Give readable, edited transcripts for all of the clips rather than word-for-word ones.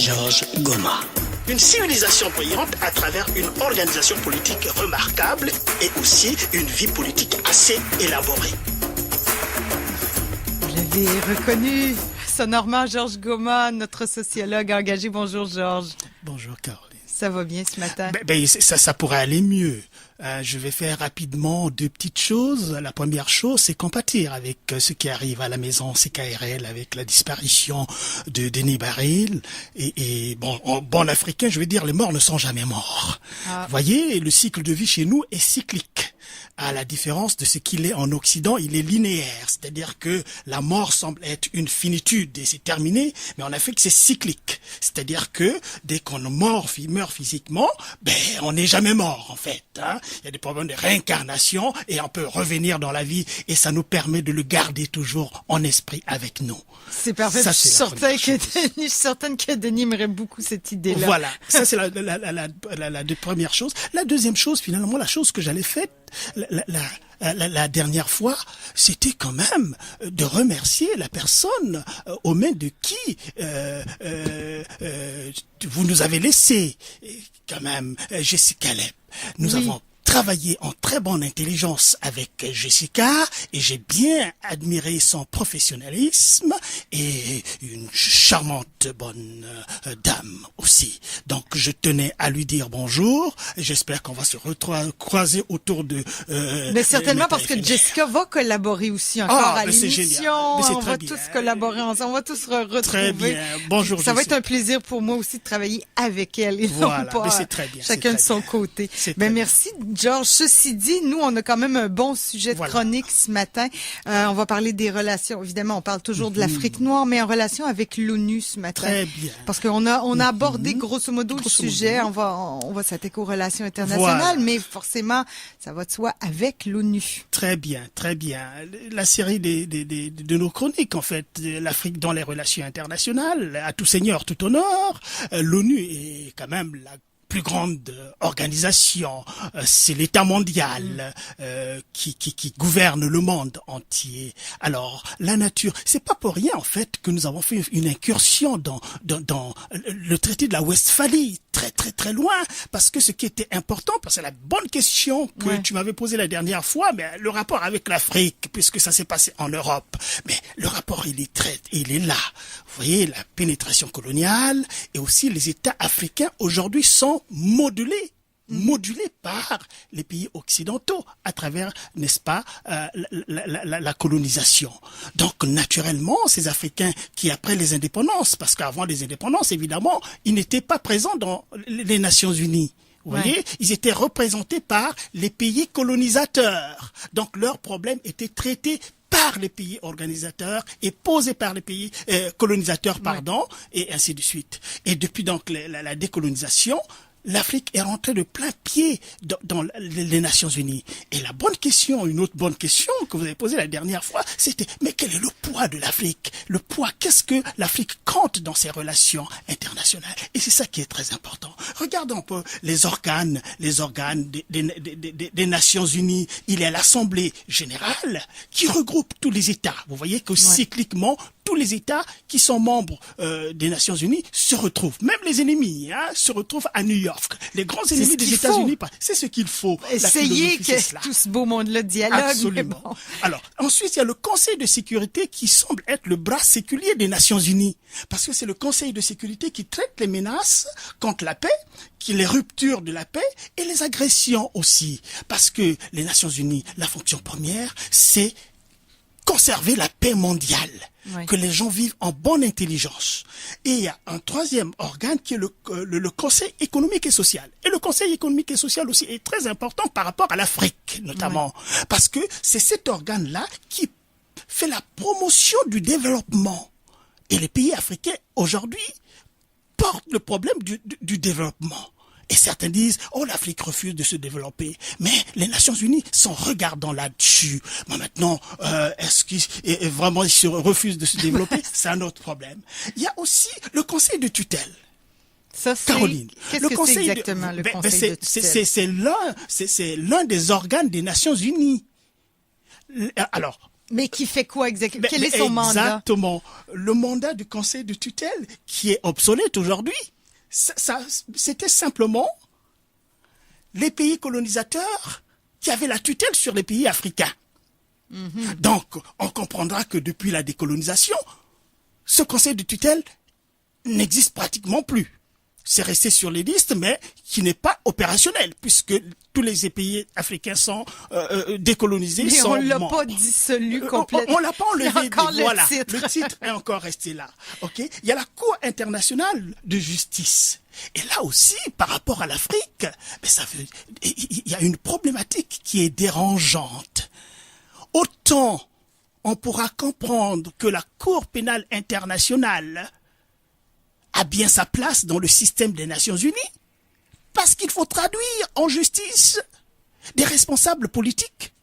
Georges Goma. Une civilisation brillante à travers une organisation politique remarquable et aussi une vie politique assez élaborée. Vous l'avez reconnu, sonorement Georges Goma, notre sociologue engagé. Bonjour Georges. Bonjour Caroline. Ça va bien ce matin? Ça pourrait aller mieux. Je vais faire rapidement deux petites choses. La première chose, c'est compatir avec ce qui arrive à la maison CKRL avec la disparition de Denis Baril. Et bon africain, je vais dire, les morts ne sont jamais morts. Vous voyez, le cycle de vie chez nous est cyclique. À la différence de ce qu'il est en Occident, il est linéaire. C'est-à-dire que la mort semble être une finitude et c'est terminé, mais en Afrique, c'est cyclique. C'est-à-dire que dès qu'on meurt physiquement, on n'est jamais mort, en fait. Il y a des problèmes de réincarnation et on peut revenir dans la vie et ça nous permet de le garder toujours en esprit avec nous. C'est parfait. Je suis certaine que Denis aimerait beaucoup cette idée-là. Voilà. Ça, c'est la première chose. La deuxième chose, finalement, la chose que j'allais faire, la dernière fois, c'était quand même de remercier la personne aux mains de qui vous nous avez laissé, quand même, Jessica Lep. Nous avons travaillé en très bonne intelligence avec Jessica et j'ai bien admiré son professionnalisme et une charmante bonne dame aussi. Donc je tenais à lui dire bonjour. J'espère qu'on va se croiser autour de... mais certainement parce que Jessica va collaborer aussi encore à l'émission. On va tous collaborer ensemble, on va tous retrouver. Très bien. Bonjour Ça va être un plaisir pour moi aussi de travailler avec elle et voilà. non pas c'est très bien, chacun de son côté. Merci Georges. Ceci dit, nous, on a quand même un bon sujet de chronique ce matin. On va parler des relations. Évidemment, on parle toujours de l'Afrique noire, mais en relation avec l'ONU ce matin. Très bien. Parce qu'on a abordé grosso modo le sujet. On va s'attaquer aux relations internationales, mais forcément, ça va de soi avec l'ONU. Très bien, très bien. La série de nos chroniques, en fait, l'Afrique dans les relations internationales, à tout seigneur, tout honneur. L'ONU est quand même la plus grande organisation, c'est l'État mondial qui gouverne le monde entier. Alors, la nature, c'est pas pour rien en fait que nous avons fait une incursion dans le traité de la Westphalie, très loin, parce que ce qui était important, parce que c'est la bonne question que tu m'avais posée la dernière fois, mais le rapport avec l'Afrique, puisque ça s'est passé en Europe, mais le rapport il est là. Vous voyez, la pénétration coloniale et aussi les États africains aujourd'hui sont modulés par les pays occidentaux à travers, n'est-ce pas, la colonisation. Donc, naturellement, ces Africains qui, après les indépendances, parce qu'avant les indépendances, évidemment, ils n'étaient pas présents dans les Nations Unies. Vous voyez, ils étaient représentés par les pays colonisateurs. Donc, leurs problèmes étaient traités par les pays organisateurs et posés par les pays colonisateurs, et ainsi de suite. Et depuis donc la décolonisation, l'Afrique est rentrée de plein pied dans les Nations Unies. Et la bonne question, une autre bonne question que vous avez posée la dernière fois, c'était mais quel est le poids de l'Afrique? Le poids, qu'est-ce que l'Afrique compte dans ses relations internationales? Et c'est ça qui est très important. Regardons un peu les organes des Nations Unies. Il y a l'Assemblée générale qui regroupe tous les États. Vous voyez que cycliquement, tous les États qui sont membres des Nations Unies se retrouvent. Même les ennemis se retrouvent à New York. Les grands ennemis des États-Unis, c'est ce qu'il faut. Essayer que tout ce beau monde-là dialogue. Absolument. Bon. Alors, ensuite, il y a le Conseil de sécurité qui semble être le bras séculier des Nations Unies. Parce que c'est le Conseil de sécurité qui traite les menaces contre la paix, les ruptures de la paix et les agressions aussi. Parce que les Nations Unies, la fonction première, c'est conserver la paix mondiale, que les gens vivent en bonne intelligence. Et il y a un troisième organe qui est le Conseil économique et social. Et le Conseil économique et social aussi est très important par rapport à l'Afrique, notamment. Parce que c'est cet organe-là qui fait la promotion du développement. Et les pays africains, aujourd'hui, portent le problème du développement. Et certains disent, l'Afrique refuse de se développer. Mais les Nations Unies sont regardant là-dessus. Mais maintenant, est-ce qu'ils vraiment ils se refusent de se développer? C'est un autre problème. Il y a aussi le Conseil de tutelle. Ça, c'est... Caroline. Qu'est-ce que c'est exactement le Conseil de tutelle? C'est l'un des organes des Nations Unies. Alors, Mais qui fait quoi exactement? Quel est son mandat? Exactement. Le mandat du conseil de tutelle, qui est obsolète aujourd'hui, c'était simplement les pays colonisateurs qui avaient la tutelle sur les pays africains. Donc, on comprendra que depuis la décolonisation, ce conseil de tutelle n'existe pratiquement plus. C'est resté sur les listes, mais qui n'est pas opérationnel, puisque tous les pays africains sont décolonisés. Mais sont on l'a membres. pas dissolu complètement. On l'a pas enlevé. Voilà, le titre est encore resté là. Ok. Il y a la Cour internationale de justice. Et là aussi, par rapport à l'Afrique, il y a une problématique qui est dérangeante. Autant on pourra comprendre que la Cour pénale internationale a bien sa place dans le système des Nations Unies, parce qu'il faut traduire en justice des responsables politiques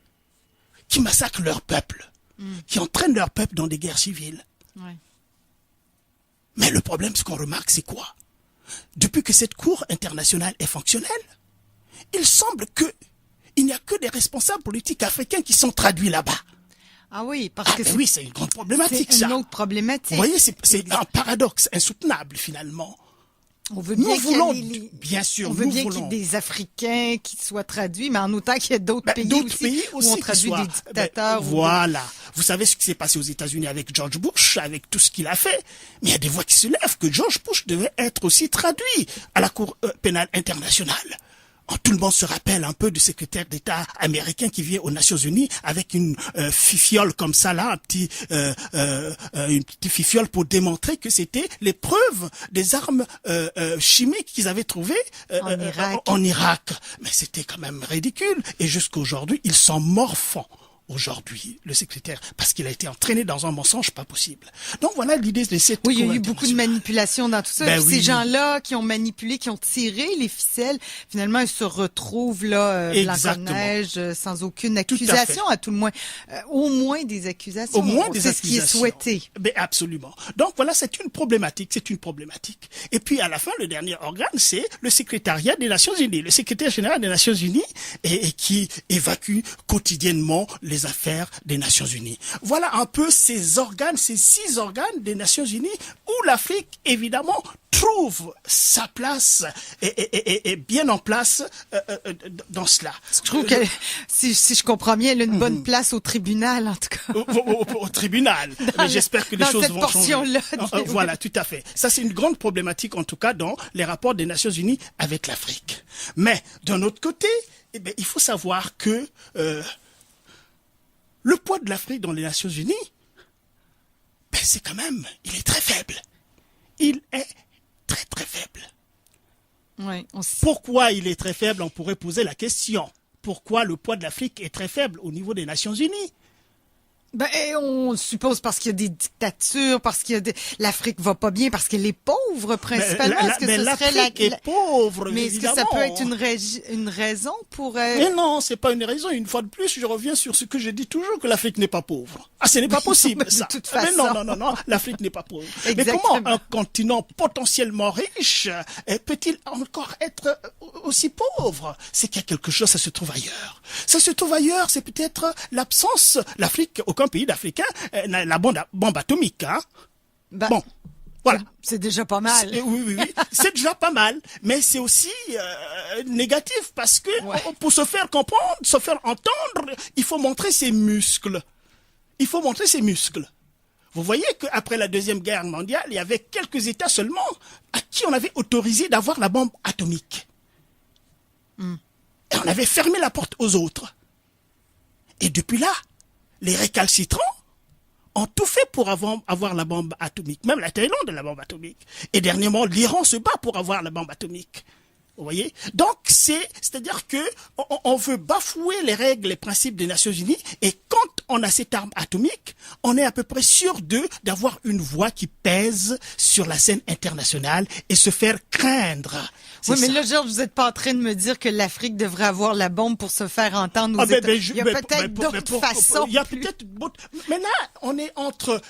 qui massacrent leur peuple, qui entraînent leur peuple dans des guerres civiles. Ouais. Mais le problème, ce qu'on remarque, c'est quoi? Depuis que cette Cour internationale est fonctionnelle, il semble qu'il n'y a que des responsables politiques africains qui sont traduits là-bas. Ah oui, parce que oui, c'est une grande problématique, c'est une autre problématique. Vous voyez, c'est un paradoxe insoutenable, finalement. On veut bien bien sûr, on veut bien qu'il y ait des Africains qui soient traduits, mais en autant qu'il y ait d'autres pays aussi où on traduit des dictateurs. Voilà. Vous savez ce qui s'est passé aux États-Unis avec George Bush, avec tout ce qu'il a fait. Mais il y a des voix qui se lèvent que George Bush devait être aussi traduit à la Cour pénale internationale. Tout le monde se rappelle un peu du secrétaire d'État américain qui vient aux Nations Unies avec une fifiole comme ça là, une petite fifiole pour démontrer que c'était les preuves des armes chimiques qu'ils avaient trouvées en Irak. Mais c'était quand même ridicule. Et jusqu'à aujourd'hui, ils s'en morfont. Aujourd'hui, le secrétaire, parce qu'il a été entraîné dans un mensonge pas possible. Donc voilà l'idée de cette Oui, il y a eu beaucoup de manipulation dans tout ça. Ben Ces gens-là qui ont manipulé, qui ont tiré les ficelles, finalement, ils se retrouvent là, blanc comme neige, sans aucune accusation, à tout le moins. Au moins des accusations. Au moins des accusations. C'est ce qui est souhaité. Ben absolument. Donc voilà, c'est une problématique. Et puis à la fin, le dernier organe, c'est le secrétariat des Nations Unies, le secrétaire général des Nations Unies, et qui évacue quotidiennement les affaires des Nations Unies. Voilà un peu ces 6 organes des Nations Unies où l'Afrique, évidemment, trouve sa place et bien en place dans cela. Je trouve que, si je comprends bien, elle a une bonne place au tribunal, en tout cas. Au tribunal. Mais j'espère que les choses vont changer. Voilà, tout à fait. Ça, c'est une grande problématique, en tout cas, dans les rapports des Nations Unies avec l'Afrique. Mais, d'un autre côté, il faut savoir que le poids de l'Afrique dans les Nations Unies, c'est quand même, il est très faible. Il est très très faible. Oui, Pourquoi il est très faible? On pourrait poser la question. Pourquoi le poids de l'Afrique est très faible au niveau des Nations Unies? On suppose parce qu'il y a des dictatures, parce qu'il y a l'Afrique va pas bien, parce qu'elle est pauvre principalement. Mais l'Afrique est pauvre, mais est-ce que ça peut être une raison pour... Mais non, c'est pas une raison. Une fois de plus, je reviens sur ce que je dis toujours, que l'Afrique n'est pas pauvre. Ah, ce n'est pas possible, ça. De toute façon. Mais non, l'Afrique n'est pas pauvre. Exactement. Mais comment un continent potentiellement riche peut-il encore être aussi pauvre? C'est qu'il y a quelque chose, ça se trouve ailleurs. Ça se trouve ailleurs, c'est peut-être l'absence, l'Afrique, aucun pays d'Africain n'a la bombe atomique, hein. Bon, voilà. C'est déjà pas mal. Oui, c'est déjà pas mal, mais c'est aussi négatif parce que pour se faire comprendre, se faire entendre, il faut montrer ses muscles. Vous voyez qu'après la Deuxième Guerre mondiale, il y avait quelques États seulement à qui on avait autorisé d'avoir la bombe atomique. Et on avait fermé la porte aux autres. Et depuis là, les récalcitrants ont tout fait pour avoir la bombe atomique. Même la Thaïlande a la bombe atomique. Et dernièrement, l'Iran se bat pour avoir la bombe atomique. Vous voyez? Donc, c'est-à-dire que on veut bafouer les règles, les principes des Nations Unies, et quand on a cette arme atomique, on est à peu près sûr d'avoir une voix qui pèse sur la scène internationale et se faire craindre. Oui, mais là, Georges, vous n'êtes pas en train de me dire que l'Afrique devrait avoir la bombe pour se faire entendre aux États. Il y a peut-être d'autres façons. Il y a peut-être d'autres. Mais là, on est entre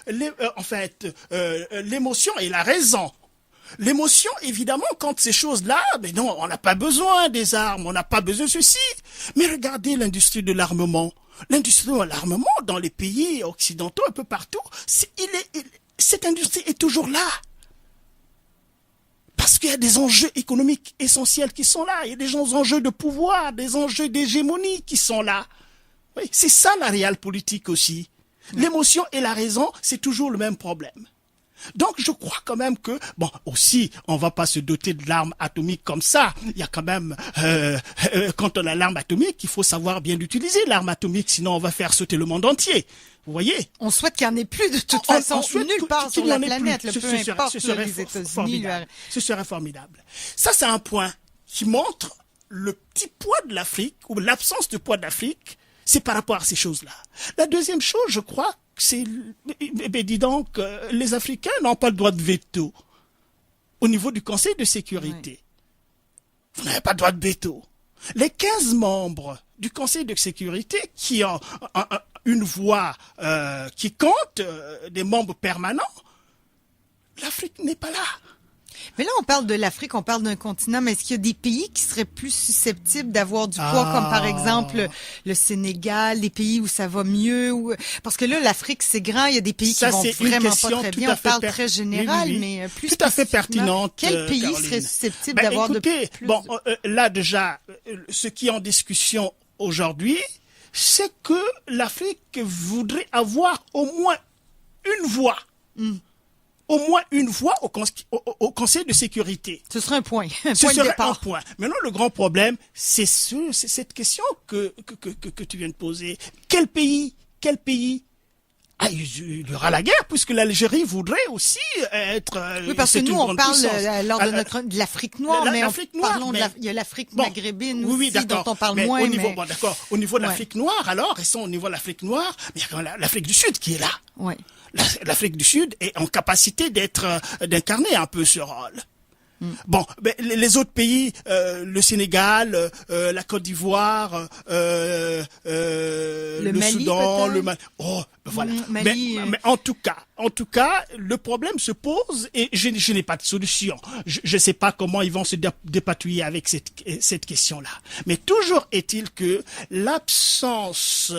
l'émotion et la raison. l'émotion, évidemment, quand ces choses-là, mais non, on n'a pas besoin des armes, on n'a pas besoin de ceci. Mais regardez l'industrie de l'armement. L'industrie de l'armement dans les pays occidentaux, un peu partout, cette industrie est toujours là. Parce qu'il y a des enjeux économiques essentiels qui sont là. Il y a des enjeux de pouvoir, des enjeux d'hégémonie qui sont là. Oui, c'est ça la réelle politique aussi. L'émotion et la raison, c'est toujours le même problème. Donc, je crois quand même que, bon, aussi, on va pas se doter de l'arme atomique comme ça. Il y a quand même, quand on a l'arme atomique, il faut savoir bien l'utiliser, l'arme atomique, sinon on va faire sauter le monde entier. Vous voyez? On souhaite qu'il n'y en ait plus de toute façon, nulle part sur la planète, peu importe les États-Unis. Ce serait formidable. Ça, c'est un point qui montre le petit poids de l'Afrique, ou l'absence de poids de l'Afrique, c'est par rapport à ces choses-là. La deuxième chose, je crois, c'est, dis donc, les Africains n'ont pas le droit de veto au niveau du Conseil de sécurité. Oui. Vous n'avez pas le droit de veto. Les 15 membres du Conseil de sécurité qui ont une voix qui compte, des membres permanents, l'Afrique n'est pas là. Mais là, on parle de l'Afrique, on parle d'un continent, mais est-ce qu'il y a des pays qui seraient plus susceptibles d'avoir du poids, comme par exemple le Sénégal, des pays où ça va mieux? Parce que là, l'Afrique, c'est grand, il y a des pays qui vont vraiment pas très bien. On parle très général, mais plus tout à fait pertinente. Quel pays Caroline serait susceptible d'avoir de plus? Bon, là déjà, ce qui est en discussion aujourd'hui, c'est que l'Afrique voudrait avoir au moins une voix. Au moins une voix au Conseil de sécurité. Ce serait un point. Ce serait un point. Maintenant, le grand problème, c'est cette question que tu viens de poser. Quel pays? Il y aura la guerre, puisque l'Algérie voudrait aussi être. Oui, parce que nous, on parle lors de l'Afrique noire, mais il y a l'Afrique maghrébine aussi, dont on parle moins. D'accord. Au niveau de l'Afrique noire, alors, restons au niveau de l'Afrique noire, mais il y a quand même l'Afrique du Sud qui est là. Oui. L'Afrique du Sud est en capacité d'incarner un peu ce rôle. Bon, mais les autres pays, le Sénégal, la Côte d'Ivoire, le Mali, Soudan, le Mali. Oh, voilà. Mali, mais en tout cas, le problème se pose et je n'ai pas de solution. Je sais pas comment ils vont se dépatouiller avec cette question-là. Mais toujours est-il que l'absence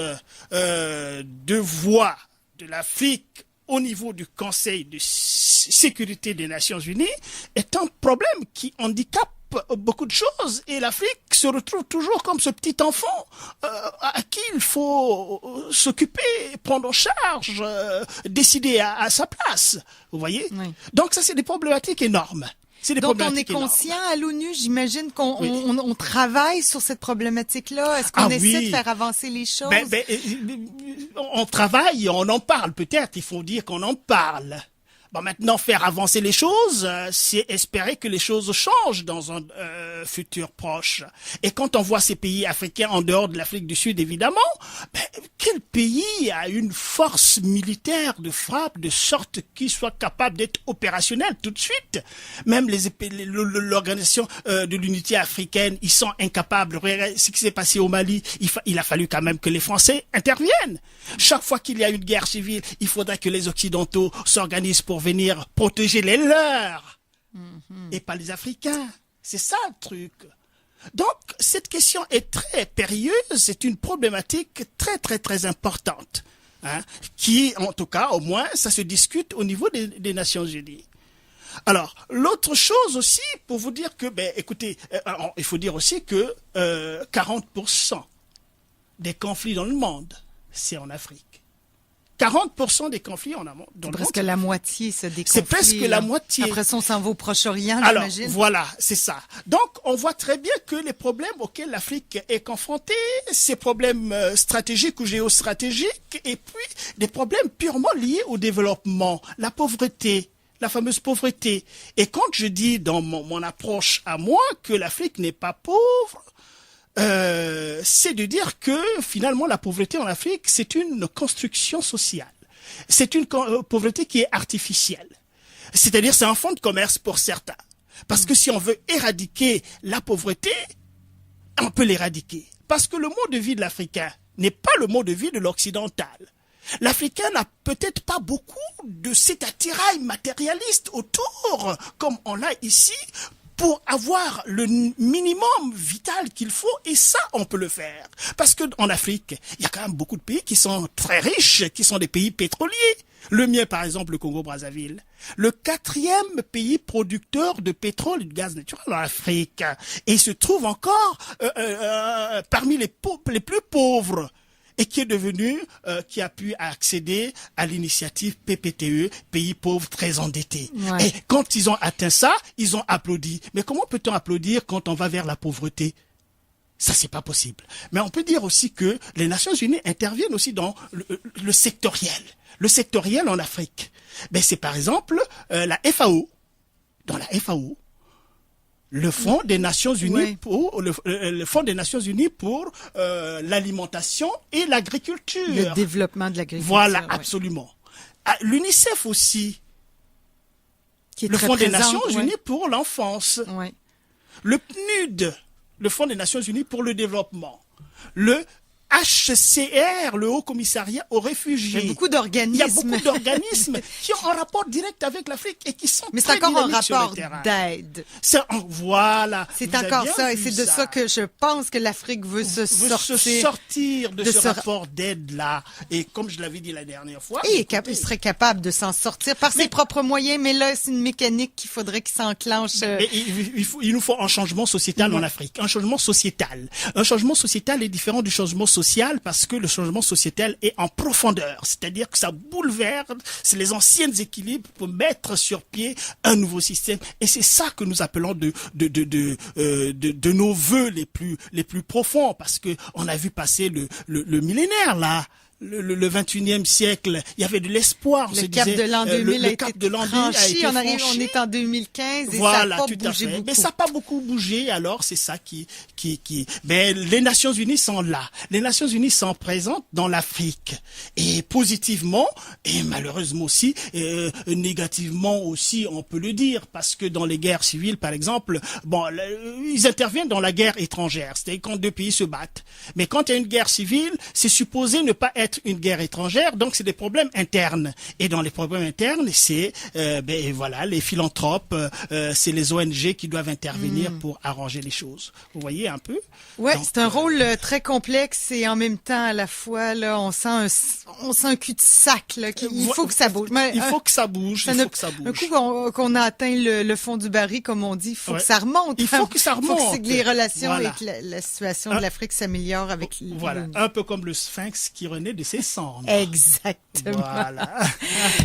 de voix de l'Afrique au niveau du Conseil de sécurité des Nations Unies est un problème qui handicape beaucoup de choses et l'Afrique se retrouve toujours comme ce petit enfant à qui il faut s'occuper, prendre en charge, décider à sa place. Vous voyez? Oui. Donc ça, c'est des problématiques énormes. Donc, on est conscient à l'ONU, j'imagine qu'on travaille sur cette problématique-là. Est-ce qu'on essaie de faire avancer les choses? On travaille, on en parle peut-être, il faut dire qu'on en parle. Bon, maintenant, faire avancer les choses, c'est espérer que les choses changent dans un futur proche. Et quand on voit ces pays africains en dehors de l'Afrique du Sud, évidemment, quel pays a une force militaire de frappe de sorte qu'il soit capable d'être opérationnel tout de suite? Même l'organisation de l'unité africaine, ils sont incapables. Regardez ce qui s'est passé au Mali, il a fallu quand même que les Français interviennent. Chaque fois qu'il y a une guerre civile, il faudrait que les Occidentaux s'organisent pour venir protéger les leurs et pas les Africains. C'est ça le truc. Donc, cette question est très périlleuse, c'est une problématique très très très importante, qui, en tout cas, au moins, ça se discute au niveau des Nations Unies. Alors, l'autre chose aussi, pour vous dire que, écoutez, il faut dire aussi que 40% des conflits dans le monde, c'est en Afrique. 40% des conflits dans le monde. Presque la moitié, des conflits. C'est presque la moitié. Après ça, on s'en va au Proche-Orient, alors, j'imagine. Voilà, c'est ça. Donc, on voit très bien que les problèmes auxquels l'Afrique est confrontée, ces problèmes stratégiques ou géostratégiques, et puis des problèmes purement liés au développement, la pauvreté, la fameuse pauvreté. Et quand je dis dans mon approche à moi que l'Afrique n'est pas pauvre, c'est de dire que finalement la pauvreté en Afrique, c'est une construction sociale. C'est une pauvreté qui est artificielle. C'est-à-dire c'est un fonds de commerce pour certains. Parce que si on veut éradiquer la pauvreté, on peut l'éradiquer. Parce que le mode de vie de l'Africain n'est pas le mode de vie de l'Occidental. L'Africain n'a peut-être pas beaucoup de cet attirail matérialiste autour, comme on l'a ici, pour avoir le minimum vital qu'il faut, et ça, on peut le faire. Parce que en Afrique, il y a quand même beaucoup de pays qui sont très riches, qui sont des pays pétroliers. Le mien, par exemple, le Congo-Brazzaville, le 4e pays producteur de pétrole et de gaz naturel en Afrique, et il se trouve encore parmi les plus pauvres, et qui est devenu, qui a pu accéder à l'initiative PPTE, pays pauvres très endettés. Ouais. Et quand ils ont atteint ça, ils ont applaudi. Mais comment peut-on applaudir quand on va vers la pauvreté? Ça, c'est pas possible. Mais on peut dire aussi que les Nations Unies interviennent aussi dans le sectoriel. Le sectoriel en Afrique. Ben, c'est par exemple la FAO. Dans la FAO, le Fonds des Nations Unies pour le Fonds des Nations Unies pour l'alimentation et l'agriculture. Le développement de l'agriculture. Voilà, absolument. L'UNICEF aussi. Qui est le très Fonds des présente, Nations Unies pour l'enfance. Ouais. Le PNUD, le Fonds des Nations Unies pour le développement. Le HCR, le Haut Commissariat aux réfugiés. Il y a beaucoup d'organismes. Il y a beaucoup d'organismes qui ont un rapport direct avec l'Afrique et qui sont Mais c'est très encore un dynamiques sur rapport le terrain. d'aide. Voilà. C'est Vous avez encore bien ça, et vu c'est de ça que je pense que l'Afrique veut se sortir de ce rapport d'aide-là. Et comme je l'avais dit la dernière fois... Et il serait capable de s'en sortir par ses propres moyens, mais là, c'est une mécanique qu'il faudrait qu'il s'enclenche. Il nous faut un changement sociétal en Afrique. Un changement sociétal. Un changement sociétal est différent du changement social parce que le changement sociétal est en profondeur. C'est-à-dire que ça bouleverse les anciens équilibres pour mettre sur pied un nouveau système. Et c'est ça que nous appelons de nos vœux les plus profonds, parce que on a vu passer le millénaire là. Le 21e siècle, il y avait de l'espoir. Le cap de l'an 2000 a été franchi. On est en 2015 et voilà, ça n'a pas bougé beaucoup. Mais ça n'a pas beaucoup bougé, alors c'est ça mais les Nations Unies sont là. Les Nations Unies sont présentes dans l'Afrique. Et positivement, et malheureusement aussi, négativement aussi, on peut le dire, parce que dans les guerres civiles, par exemple, ils interviennent dans la guerre étrangère. C'est-à-dire quand deux pays se battent. Mais quand il y a une guerre civile, c'est supposé ne pas être une guerre étrangère, donc c'est des problèmes internes. Et dans les problèmes internes, c'est les philanthropes, c'est les ONG qui doivent intervenir pour arranger les choses. Vous voyez un peu? Ouais, c'est un rôle très complexe et en même temps à la fois là, on sent un cul-de-sac là. Il faut que ça bouge. Il faut que ça bouge. Un coup qu'on a atteint le fond du baril, comme on dit, il faut que ça remonte. Il faut que ça remonte. Il faut que les relations et que la situation de l'Afrique s'améliore avec. Voilà, un peu comme le Sphinx qui renaît de ses cendres. Exactement. Voilà.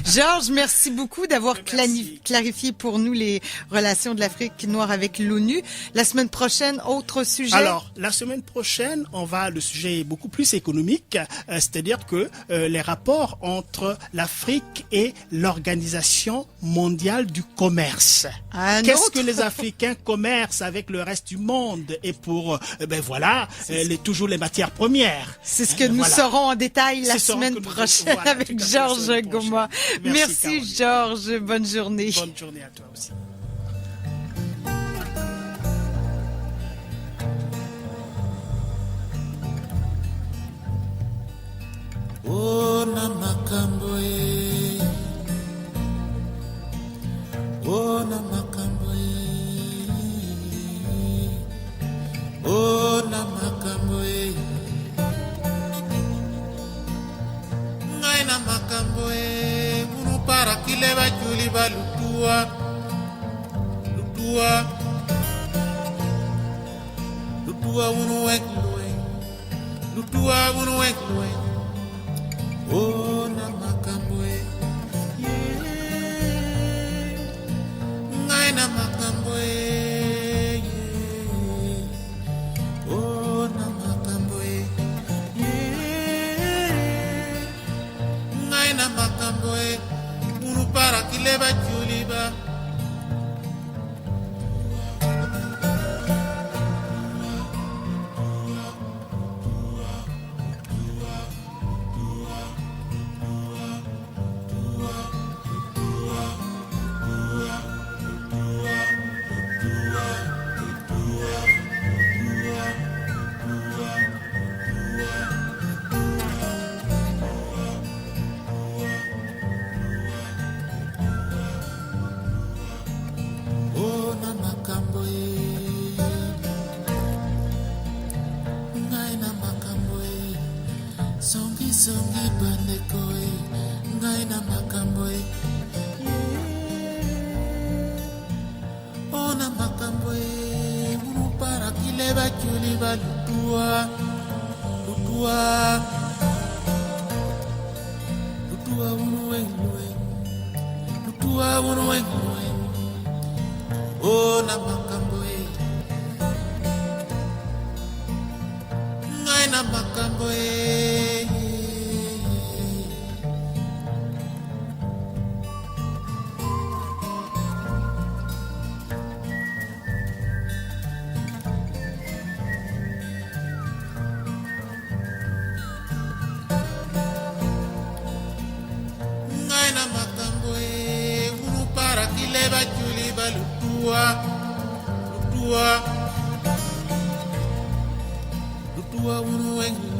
Georges, merci beaucoup d'avoir clarifié pour nous les relations de l'Afrique noire avec l'ONU. La semaine prochaine, autre sujet. Alors, la semaine prochaine, le sujet est beaucoup plus économique, c'est-à-dire que les rapports entre l'Afrique et l'Organisation mondiale du commerce. Qu'est-ce que les Africains commercent avec le reste du monde? Et pour, toujours les matières premières. C'est ce que nous saurons en détail la semaine prochaine avec Georges Goma. Merci Georges, bonne journée. Bonne journée à toi aussi. Oh na makambo e, oh na makambo e, oh na makambo e, ngai na makambo e, munu para kile ba juli ba lutua, unu wek loe, lutua unu wek loe. Oh na makambo e, yeah. Ngai na makambo e, yeah. Oh na makambo e, yeah. Ngai na makambo e, munu para kileba juliba. kile bachuli balutua lutua lutua unuwenwe lutua unuwenwe o na makambo ngai na makambo lutua unuwenwe